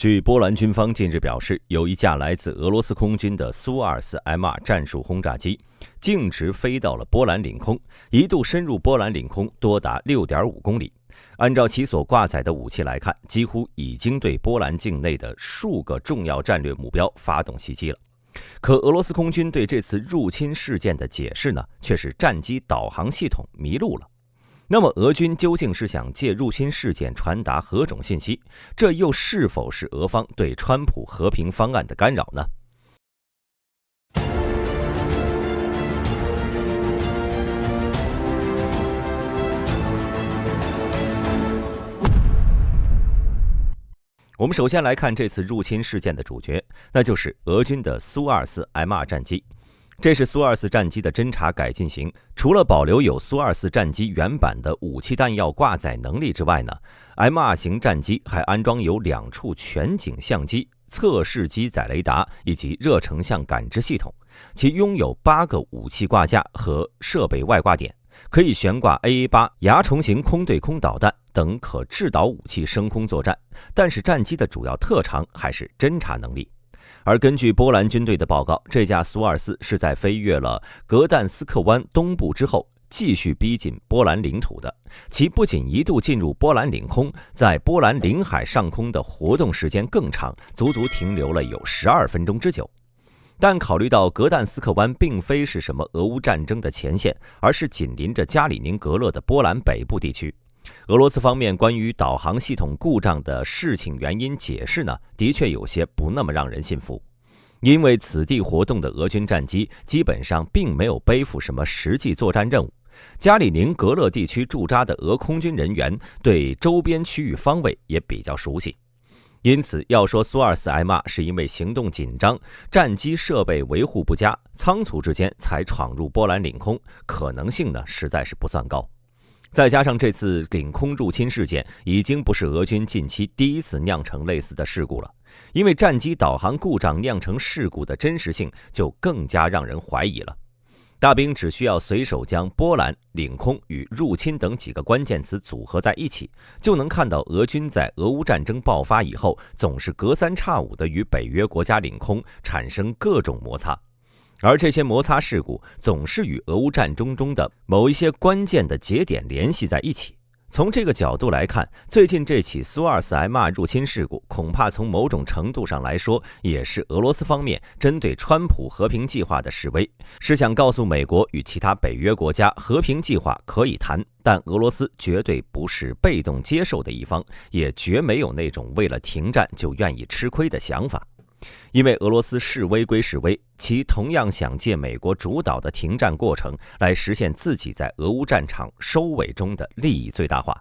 据波兰军方近日表示，有一架来自俄罗斯空军的苏 -24M2 战术轰炸机径直飞到了波兰领空，一度深入波兰领空多达 6.5 公里。按照其所挂载的武器来看，几乎已经对波兰境内的数个重要战略目标发动袭击了。可俄罗斯空军对这次入侵事件的解释呢，却是战机导航系统迷路了。那么俄军究竟是想借入侵事件传达何种信息？这又是否是俄方对川普和平方案的干扰呢？我们首先来看这次入侵事件的主角，那就是俄军的苏 -24M2 战机。这是苏24战机的侦察改进型，除了保留有苏24战机原版的武器弹药挂载能力之外呢 ，M2 型战机还安装有2处全景相机、测试机载雷达以及热成像感知系统，其拥有8个武器挂架和设备外挂点，可以悬挂 AA8 蚜虫型空对空导弹等可制导武器升空作战，但是战机的主要特长还是侦察能力。而根据波兰军队的报告，这架苏24是在飞越了格但斯克湾东部之后，继续逼近波兰领土的。其不仅一度进入波兰领空，在波兰领海上空的活动时间更长，足足停留了有12分钟之久。但考虑到格但斯克湾并非是什么俄乌战争的前线，而是紧邻着加里宁格勒的波兰北部地区，俄罗斯方面关于导航系统故障的事情原因解释呢，的确有些不那么让人信服。因为此地活动的俄军战机基本上并没有背负什么实际作战任务，加里宁格勒地区驻扎的俄空军人员对周边区域方位也比较熟悉。因此，要说苏 -24M2 是因为行动紧张、战机设备维护不佳、仓促之间才闯入波兰领空，可能性呢实在是不算高。再加上这次领空入侵事件已经不是俄军近期第一次酿成类似的事故了，因为战机导航故障酿成事故的真实性就更加让人怀疑了。大兵只需要随手将波兰、领空与入侵等几个关键词组合在一起，就能看到俄军在俄乌战争爆发以后，总是隔三差五地与北约国家领空产生各种摩擦。而这些摩擦事故总是与俄乌战争中的某一些关键的节点联系在一起。从这个角度来看，最近这起苏 -24M2 入侵事故恐怕从某种程度上来说，也是俄罗斯方面针对川普和平计划的示威，是想告诉美国与其他北约国家和平计划可以谈，但俄罗斯绝对不是被动接受的一方，也绝没有那种为了停战就愿意吃亏的想法。因为俄罗斯示威归示威，其同样想借美国主导的停战过程来实现自己在俄乌战场收尾中的利益最大化。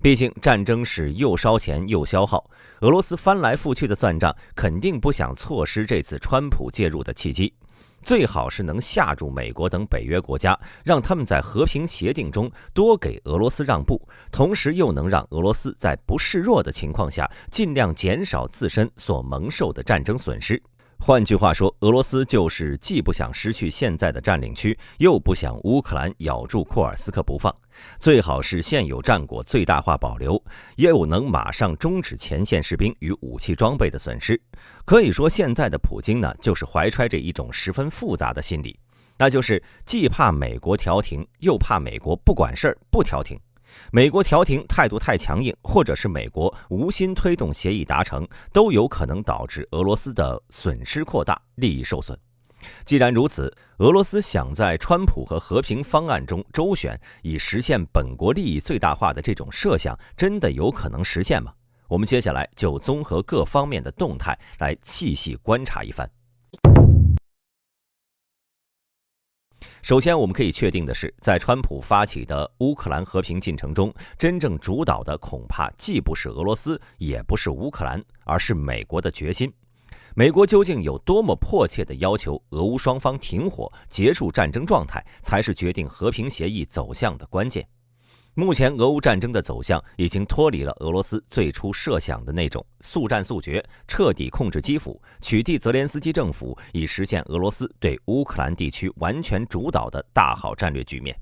毕竟战争是又烧钱又消耗，俄罗斯翻来覆去的算账，肯定不想错失这次川普介入的契机。最好是能吓住美国等北约国家，让他们在和平协定中多给俄罗斯让步，同时又能让俄罗斯在不示弱的情况下，尽量减少自身所蒙受的战争损失。换句话说，俄罗斯就是既不想失去现在的占领区，又不想乌克兰咬住库尔斯克不放，最好是现有战果最大化保留，又能马上终止前线士兵与武器装备的损失。可以说，现在的普京呢，就是怀揣着一种十分复杂的心理，那就是既怕美国调停，又怕美国不管事儿不调停。美国调停态度太强硬，或者是美国无心推动协议达成，都有可能导致俄罗斯的损失扩大，利益受损。既然如此，俄罗斯想在川普和和平方案中周旋，以实现本国利益最大化的这种设想，真的有可能实现吗？我们接下来就综合各方面的动态来细细观察一番。首先，我们可以确定的是，在川普发起的乌克兰和平进程中，真正主导的恐怕既不是俄罗斯，也不是乌克兰，而是美国的决心。美国究竟有多么迫切地要求俄乌双方停火、结束战争状态，才是决定和平协议走向的关键。目前俄乌战争的走向已经脱离了俄罗斯最初设想的那种速战速决、彻底控制基辅、取缔泽连斯基政府，以实现俄罗斯对乌克兰地区完全主导的大好战略局面，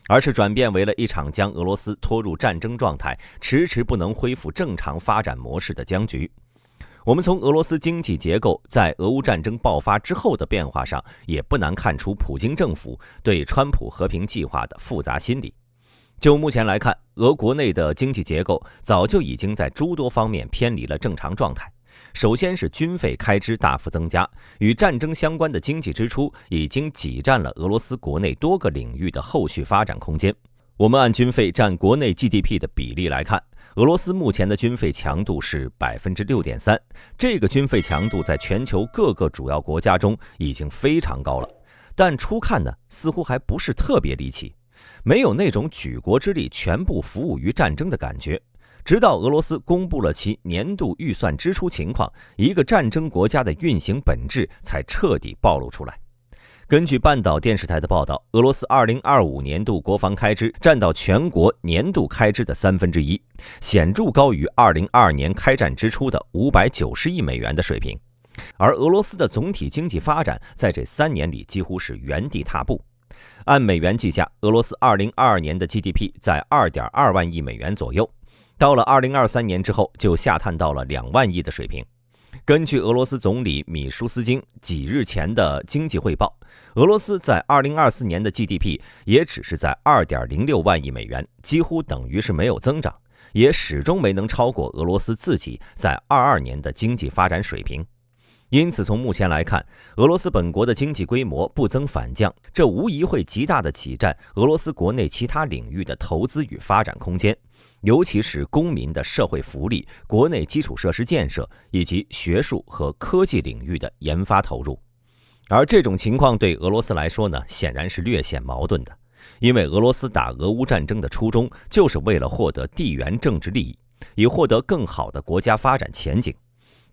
而是转变为了一场将俄罗斯拖入战争状态、迟迟不能恢复正常发展模式的僵局。我们从俄罗斯经济结构在俄乌战争爆发之后的变化上，也不难看出普京政府对川普和平计划的复杂心理。就目前来看，俄国内的经济结构早就已经在诸多方面偏离了正常状态。首先是军费开支大幅增加，与战争相关的经济支出已经挤占了俄罗斯国内多个领域的后续发展空间。我们按军费占国内 GDP 的比例来看，俄罗斯目前的军费强度是 6.3%， 这个军费强度在全球各个主要国家中已经非常高了。但初看呢，似乎还不是特别离奇，没有那种举国之力全部服务于战争的感觉。直到俄罗斯公布了其年度预算支出情况，一个战争国家的运行本质才彻底暴露出来。根据半岛电视台的报道，俄罗斯2025年度国防开支占到全国年度开支的1/3，显著高于2022年开战支出的590亿美元的水平。而俄罗斯的总体经济发展在这3年里几乎是原地踏步。按美元计价，俄罗斯2022年的 GDP 在2.2万亿美元左右，到了2023年之后就下探到了2万亿的水平。根据俄罗斯总理米舒斯京几日前的经济汇报，俄罗斯在2024年的 GDP 也只是在2.06万亿美元，几乎等于是没有增长，也始终没能超过俄罗斯自己在22年的经济发展水平。因此从目前来看，俄罗斯本国的经济规模不增反降，这无疑会极大的挤占俄罗斯国内其他领域的投资与发展空间，尤其是公民的社会福利、国内基础设施建设以及学术和科技领域的研发投入。而这种情况对俄罗斯来说呢，显然是略显矛盾的，因为俄罗斯打俄乌战争的初衷就是为了获得地缘政治利益，以获得更好的国家发展前景。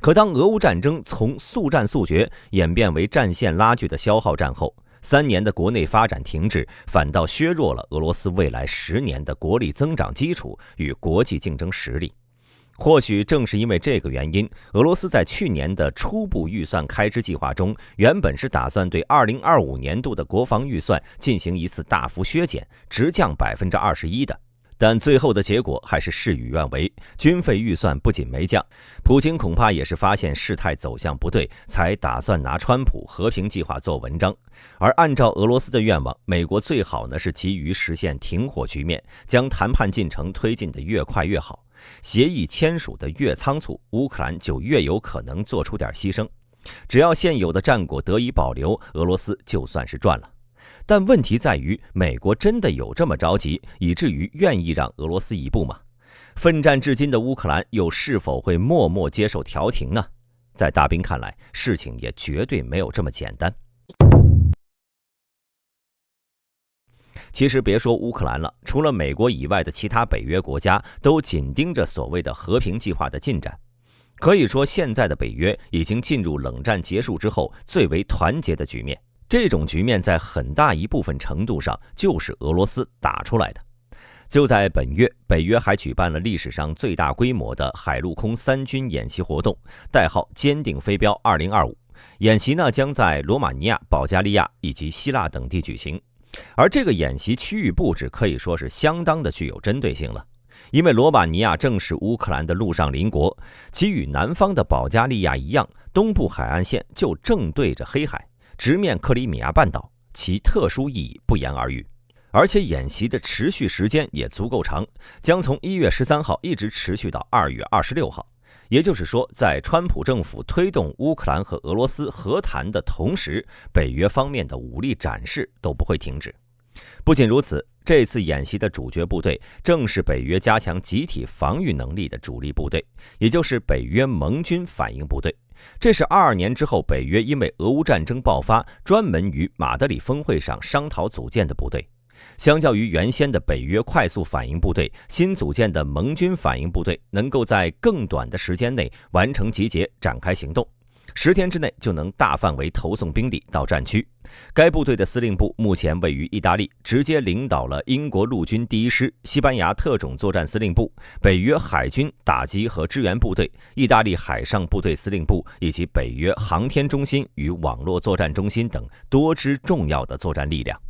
可当俄乌战争从速战速决演变为战线拉锯的消耗战后，3年的国内发展停滞，反倒削弱了俄罗斯未来10年的国力增长基础与国际竞争实力。或许正是因为这个原因，俄罗斯在去年的初步预算开支计划中，原本是打算对2025年度的国防预算进行一次大幅削减，直降21%的。但最后的结果还是事与愿违，军费预算不仅没降，普京恐怕也是发现事态走向不对，才打算拿川普和平计划做文章。而按照俄罗斯的愿望，美国最好呢是急于实现停火局面，将谈判进程推进得越快越好。协议签署的越仓促，乌克兰就越有可能做出点牺牲。只要现有的战果得以保留，俄罗斯就算是赚了。但问题在于，美国真的有这么着急，以至于愿意让俄罗斯一步吗？奋战至今的乌克兰又是否会默默接受调停呢？在大兵看来，事情也绝对没有这么简单。其实别说乌克兰了，除了美国以外的其他北约国家都紧盯着所谓的和平计划的进展。可以说，现在的北约已经进入冷战结束之后最为团结的局面。这种局面在很大一部分程度上就是俄罗斯打出来的。就在本月，北约还举办了历史上最大规模的海陆空3军演习活动，代号坚定飞镖2025。演习呢将在罗马尼亚、保加利亚以及希腊等地举行。而这个演习区域布置可以说是相当的具有针对性了，因为罗马尼亚正是乌克兰的陆上邻国，其与南方的保加利亚一样，东部海岸线就正对着黑海，直面克里米亚半岛，其特殊意义不言而喻。而且演习的持续时间也足够长，将从1月13号一直持续到2月26号。也就是说，在川普政府推动乌克兰和俄罗斯和谈的同时，北约方面的武力展示都不会停止。不仅如此，这次演习的主角部队正是北约加强集体防御能力的主力部队，也就是北约盟军反应部队。这是22年之后北约因为俄乌战争爆发，专门于马德里峰会上商讨组建的部队。相较于原先的北约快速反应部队，新组建的盟军反应部队能够在更短的时间内完成集结，展开行动，10天之内就能大范围投送兵力到战区。该部队的司令部目前位于意大利，直接领导了英国陆军第1师、西班牙特种作战司令部、北约海军打击和支援部队、意大利海上部队司令部以及北约航天中心与网络作战中心等多支重要的作战力量。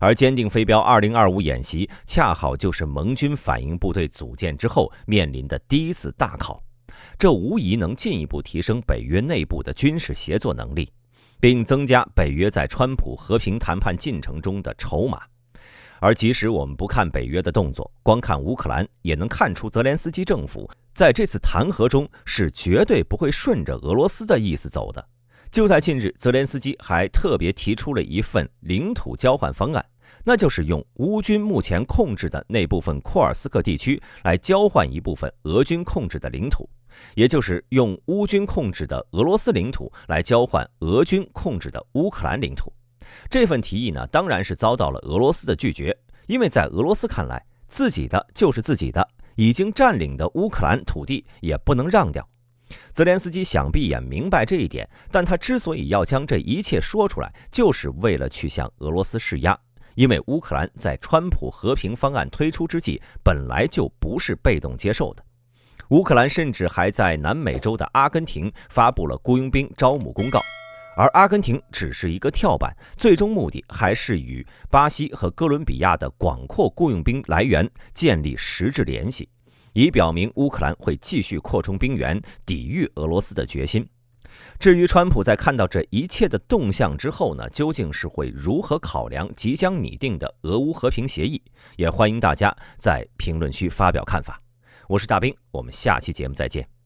而坚定飞镖2025演习恰好就是盟军反应部队组建之后面临的第一次大考。这无疑能进一步提升北约内部的军事协作能力，并增加北约在川普和平谈判进程中的筹码。而即使我们不看北约的动作，光看乌克兰也能看出泽连斯基政府在这次弹劾中是绝对不会顺着俄罗斯的意思走的。就在近日，泽连斯基还特别提出了一份领土交换方案，那就是用乌军目前控制的那部分库尔斯克地区来交换一部分俄军控制的领土，也就是用乌军控制的俄罗斯领土来交换俄军控制的乌克兰领土。这份提议呢，当然是遭到了俄罗斯的拒绝，因为在俄罗斯看来，自己的就是自己的，已经占领的乌克兰土地也不能让掉。泽连斯基想必也明白这一点，但他之所以要将这一切说出来，就是为了去向俄罗斯施压，因为乌克兰在川普和平方案推出之际，本来就不是被动接受的。乌克兰甚至还在南美洲的阿根廷发布了雇佣兵招募公告，而阿根廷只是一个跳板，最终目的还是与巴西和哥伦比亚的广阔雇佣兵来源建立实质联系，以表明乌克兰会继续扩充兵源，抵御俄罗斯的决心。至于川普在看到这一切的动向之后呢，究竟是会如何考量即将拟定的俄乌和平协议，也欢迎大家在评论区发表看法。我是大兵，我们下期节目再见。